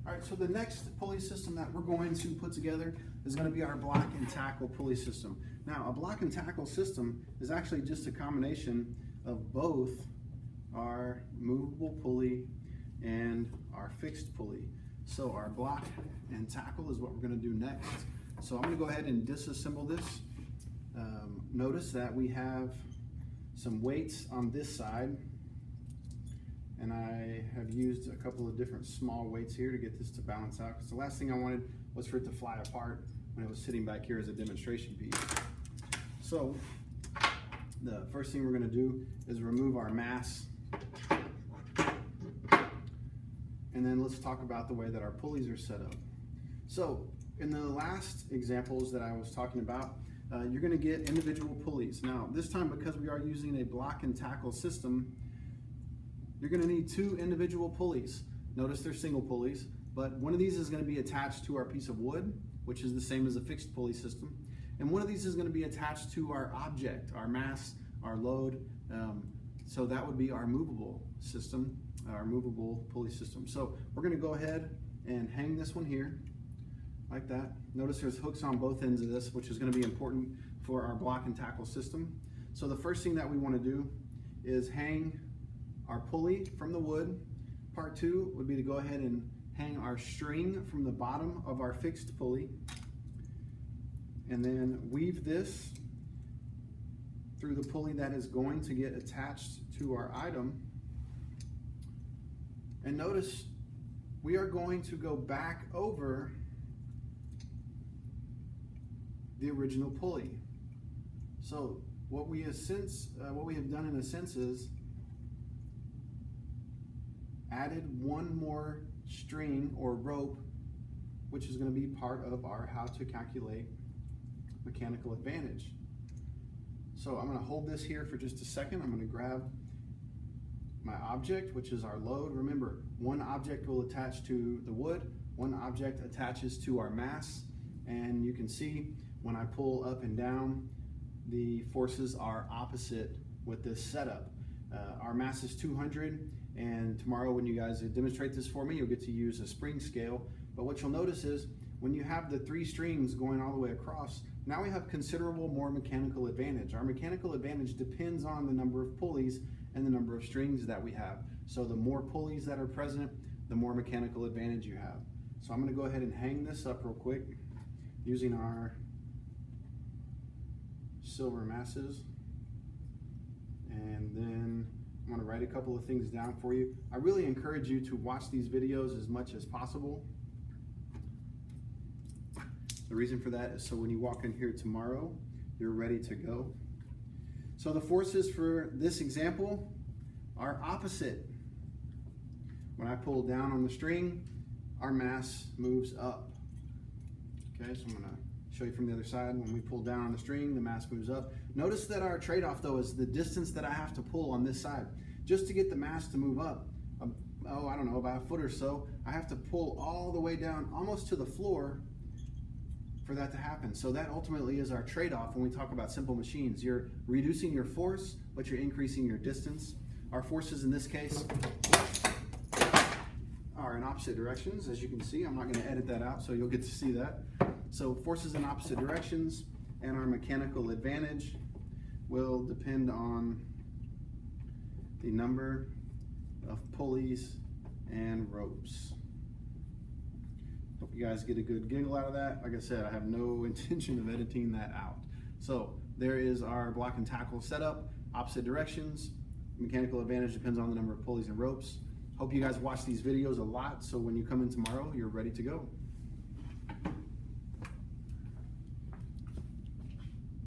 All right, so the next pulley system that we're going to put together is going to be our block and tackle pulley system. Now, a block and tackle system is actually just a combination of both our movable pulley and our fixed pulley. So our block and tackle is what we're going to do next. So I'm going to go ahead and disassemble this. Notice that we have some weights on this side, and I have used a couple of different small weights here to get this to balance out, because the last thing I wanted was for it to fly apart when it was sitting back here as a demonstration piece. So the first thing we're going to do is remove our mass, and then let's talk about the way that our pulleys are set up. So in the last examples that I was talking about, you're going to get individual pulleys. Now this time, because we are using a block and tackle system, you're going to need two individual pulleys. Notice they're single pulleys, but one of these is going to be attached to our piece of wood, which is the same as a fixed pulley system. And one of these is going to be attached to our object, our mass, our load. So that would be our movable system, our movable pulley system. So we're going to go ahead and hang this one here like that. Notice there's hooks on both ends of this, which is going to be important for our block and tackle system. So the first thing that we want to do is hang our pulley from the wood. Part two would be to go ahead and hang our string from the bottom of our fixed pulley, and then weave this through the pulley that is going to get attached to our item. And notice we are going to go back over the original pulley. So what we have done in a sense is added one more string or rope, which is going to be part of our how to calculate mechanical advantage. So I'm going to hold this here for just a second. I'm going to grab my object, which is our load. Remember, one object will attach to the wood, one object attaches to our mass, and you can see when I pull up and down, the forces are opposite with this setup. Our mass is 200, and tomorrow when you guys demonstrate this for me, you'll get to use a spring scale. But what you'll notice is when you have the three strings going all the way across, now we have considerable more mechanical advantage. Our mechanical advantage depends on the number of pulleys and the number of strings that we have. So the more pulleys that are present, the more mechanical advantage you have. So I'm going to go ahead and hang this up real quick using our silver masses, and then I'm going to write a couple of things down for you. I really encourage you to watch these videos as much as possible. The reason for that is so when you walk in here tomorrow, you're ready to go. So the forces for this example are opposite. When I pull down on the string, our mass moves up. Okay, so I'm going to show you from the other side. When we pull down on the string, the mass moves up. Notice that our trade-off though is the distance that I have to pull on this side. Just to get the mass to move up, I don't know, about a foot or so, I have to pull all the way down almost to the floor for that to happen. So that ultimately is our trade-off when we talk about simple machines. You're reducing your force, but you're increasing your distance. Our forces in this case are in opposite directions, as you can see. I'm not going to edit that out, so you'll get to see that. So forces in opposite directions, and our mechanical advantage will depend on the number of pulleys and ropes. Hope you guys get a good giggle out of that. Like I said, I have no intention of editing that out. So there is our block and tackle setup, opposite directions. Mechanical advantage depends on the number of pulleys and ropes. Hope you guys watch these videos a lot, so when you come in tomorrow, you're ready to go.